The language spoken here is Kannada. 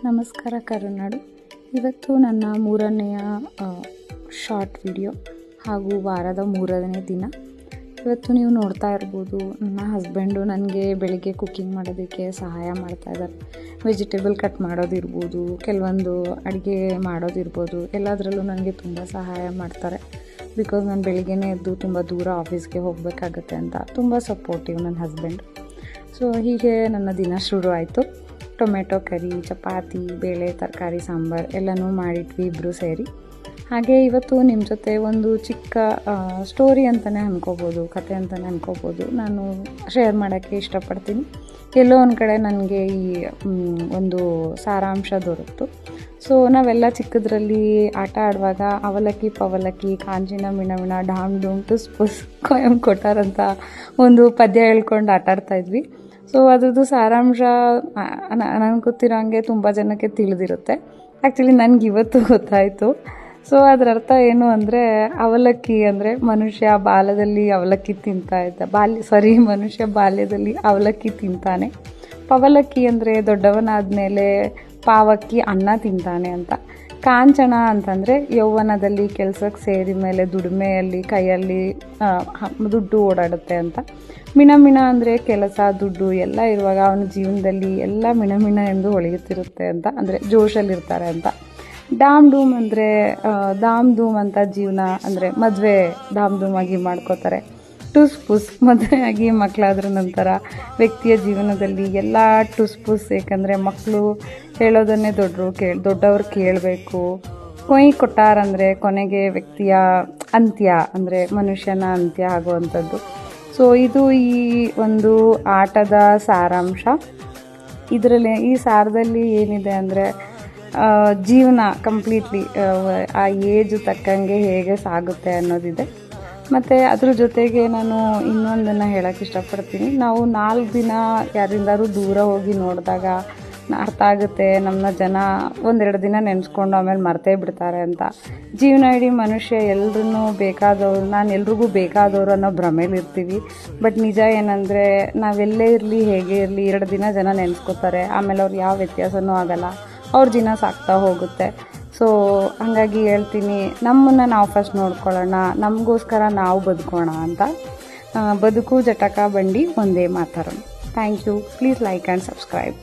ನಮಸ್ಕಾರ ಕರುನಾಡು. ಇವತ್ತು ನನ್ನ 3ನೆಯ ಶಾರ್ಟ್ ವಿಡಿಯೋ ಹಾಗೂ ವಾರದ 3ನೇ ದಿನ. ಇವತ್ತು ನೀವು ನೋಡ್ತಾ ಇರ್ಬೋದು, ನನ್ನ ಹಸ್ಬೆಂಡು ನನಗೆ ಬೆಳಿಗ್ಗೆ ಕುಕ್ಕಿಂಗ್ ಮಾಡೋದಕ್ಕೆ ಸಹಾಯ ಮಾಡ್ತಾ ಇದ್ದಾರೆ. ವೆಜಿಟೇಬಲ್ ಕಟ್ ಮಾಡೋದಿರ್ಬೋದು, ಕೆಲವೊಂದು ಅಡುಗೆ ಮಾಡೋದಿರ್ಬೋದು, ಎಲ್ಲದರಲ್ಲೂ ನನಗೆ ತುಂಬ ಸಹಾಯ ಮಾಡ್ತಾರೆ. ಬಿಕಾಸ್ ನಾನು ಬೆಳಿಗ್ಗೆನೇ ಎದ್ದು ತುಂಬ ದೂರ ಆಫೀಸ್ಗೆ ಹೋಗಬೇಕಾಗತ್ತೆ ಅಂತ ತುಂಬ ಸಪೋರ್ಟಿವ್ ನನ್ನ ಹಸ್ಬೆಂಡ್. ಸೊ ಹೀಗೆ ನನ್ನ ದಿನ ಶುರು ಆಯಿತು. ಟೊಮೆಟೊ ಕರಿ, ಚಪಾತಿ, ಬೇಳೆ, ತರಕಾರಿ, ಸಾಂಬಾರು ಎಲ್ಲನೂ ಮಾಡಿಟ್ವಿ ಇಬ್ಬರು ಸೇರಿ. ಹಾಗೆ ಇವತ್ತು ನಿಮ್ಮ ಜೊತೆ ಒಂದು ಚಿಕ್ಕ ಸ್ಟೋರಿ ಅಂತಲೇ ಅನ್ಕೋಬೋದು, ಕತೆ ಅಂತಲೇ ಅನ್ಕೋಬೋದು, ನಾನು ಶೇರ್ ಮಾಡೋಕ್ಕೆ ಇಷ್ಟಪಡ್ತೀನಿ. ಎಲ್ಲೋ ಒಂದು ಕಡೆ ನನಗೆ ಈ ಒಂದು ಸಾರಾಂಶ ದೊರಕಿತು. ಸೊ ನಾವೆಲ್ಲ ಚಿಕ್ಕದ್ರಲ್ಲಿ ಆಟ ಆಡುವಾಗ ಅವಲಕ್ಕಿ ಪವಲಕ್ಕಿ ಕಾಂಜಿನ ಮಿಣಮಿಣ ಢಾಮ್ ಡೂಮ್ ಟುಸ್ ಪುಸ್ ಕೊಯಂ ಕೊಟ್ಟಾರ್ ಅಂತ ಒಂದು ಪದ್ಯ ಹೇಳ್ಕೊಂಡು ಆಟ ಆಡ್ತಾಯಿದ್ವಿ. ಸೊ ಅದ್ರದ್ದು ಸಾರಾಂಶ ನನಗೆ ಗೊತ್ತಿರೋ ಹಂಗೆ ತುಂಬ ಜನಕ್ಕೆ ತಿಳಿದಿರುತ್ತೆ. ಆ್ಯಕ್ಚುಲಿ ನನಗೆ ಇವತ್ತು ಗೊತ್ತಾಯಿತು. ಸೊ ಅದರ ಅರ್ಥ ಏನು ಅಂದರೆ, ಅವಲಕ್ಕಿ ಅಂದರೆ ಮನುಷ್ಯ ಬಾಲ್ಯದಲ್ಲಿ ಅವಲಕ್ಕಿ ತಿಂತಾ ಇದ್ದ, ಮನುಷ್ಯ ಬಾಲ್ಯದಲ್ಲಿ ಅವಲಕ್ಕಿ ತಿಂತಾನೆ. ಪವಲಕ್ಕಿ ಅಂದರೆ ದೊಡ್ಡವನಾದ ಮೇಲೆ ಪಾವಕ್ಕಿ ಅನ್ನ ತಿಂತಾನೆ ಅಂತ. ಕಾಂಚನ ಅಂತಂದರೆ ಯೌವನದಲ್ಲಿ ಕೆಲಸಕ್ಕೆ ಸೇರಿದ ಮೇಲೆ ದುಡಿಮೆಯಲ್ಲಿ ಕೈಯಲ್ಲಿ ದುಡ್ಡು ಓಡಾಡುತ್ತೆ ಅಂತ. ಮಿಣಮಿಣ ಅಂದರೆ ಕೆಲಸ ದುಡ್ಡು ಎಲ್ಲ ಇರುವಾಗ ಅವನ ಜೀವನದಲ್ಲಿ ಎಲ್ಲ ಮಿಣಮಿಣ ಎಂದು ಹೊಳೆಯುತ್ತಿರುತ್ತೆ ಅಂತ, ಅಂದರೆ ಜೋಶಲ್ಲಿರ್ತಾರೆ ಅಂತ. ಢಾಮ್ ಡೂಮ್ ಅಂದರೆ ಧಾಮ್ ಧೂಮ್ ಅಂತ ಜೀವನ, ಅಂದರೆ ಮದುವೆ ಧಾಮ್ ಧೂಮಾಗಿ ಮಾಡ್ಕೋತಾರೆ. ಟುಸ್ ಪುಸ್ ಮದುವೆಯಾಗಿ ಮಕ್ಕಳಾದ್ರ ನಂತರ ವ್ಯಕ್ತಿಯ ಜೀವನದಲ್ಲಿ ಎಲ್ಲ ಟುಸ್ ಪುಸ್, ಏಕೆಂದರೆ ಮಕ್ಕಳು ಹೇಳೋದನ್ನೇ ದೊಡ್ಡವ್ರು ಕೇಳಬೇಕು. ಕೊಯ್ ಕೊಟ್ಟಾರ್ ಅಂದರೆ ಕೊನೆಗೆ ವ್ಯಕ್ತಿಯ ಅಂತ್ಯ, ಅಂದರೆ ಮನುಷ್ಯನ ಅಂತ್ಯ ಆಗುವಂಥದ್ದು. ಸೊ ಇದು ಈ ಒಂದು ಆಟದ ಸಾರಾಂಶ. ಈ ಸಾರದಲ್ಲಿ ಏನಿದೆ ಅಂದರೆ, ಜೀವನ ಕಂಪ್ಲೀಟ್ಲಿ ಆ ಏಜು ತಕ್ಕಂಗೆ ಹೇಗೆ ಸಾಗುತ್ತೆ ಅನ್ನೋದಿದೆ. ಮತ್ತು ಅದ್ರ ಜೊತೆಗೆ ನಾನು ಇನ್ನೊಂದನ್ನು ಹೇಳೋಕ್ಕೆ ಇಷ್ಟಪಡ್ತೀನಿ. ನಾವು 4 ದಿನ ಯಾರಿಂದಾದ್ರೂ ದೂರ ಹೋಗಿ ನೋಡಿದಾಗ ಅರ್ಥ ಆಗುತ್ತೆ, ನಮ್ಮನ್ನ ಜನ 1-2 ದಿನ ನೆನೆಸ್ಕೊಂಡು ಆಮೇಲೆ ಮರ್ತೇ ಬಿಡ್ತಾರೆ ಅಂತ. ಜೀವನ ಇಡೀ ಮನುಷ್ಯ ಎಲ್ರೂ ಬೇಕಾದವರು, ನಾನು ಎಲ್ರಿಗೂ ಬೇಕಾದವರು ಅನ್ನೋ ಭ್ರಮೇಲಿರ್ತೀವಿ. ಬಟ್ ನಿಜ ಏನಂದರೆ, ನಾವೆಲ್ಲೇ ಇರಲಿ ಹೇಗೆ ಇರಲಿ 2 ದಿನ ಜನ ನೆನೆಸ್ಕೋತಾರೆ, ಆಮೇಲೆ ಅವ್ರು ಯಾವ ವ್ಯತ್ಯಾಸನೂ ಆಗಲ್ಲ, ಅವ್ರ ಜೀವನ ಸಾಕ್ತಾ ಹೋಗುತ್ತೆ. ಸೊ ಹಾಗಾಗಿ ಹೇಳ್ತೀನಿ, ನಮ್ಮನ್ನು ನಾವು ಫಸ್ಟ್ ನೋಡ್ಕೊಳ್ಳೋಣ, ನಮಗೋಸ್ಕರ ನಾವು ಬದುಕೋಣ ಅಂತ. ಬದುಕು ಜಟಕ ಬಂಡಿ ಒಂದೇ ಮಾತಾಡೋಣ. Thank you. Please like and subscribe.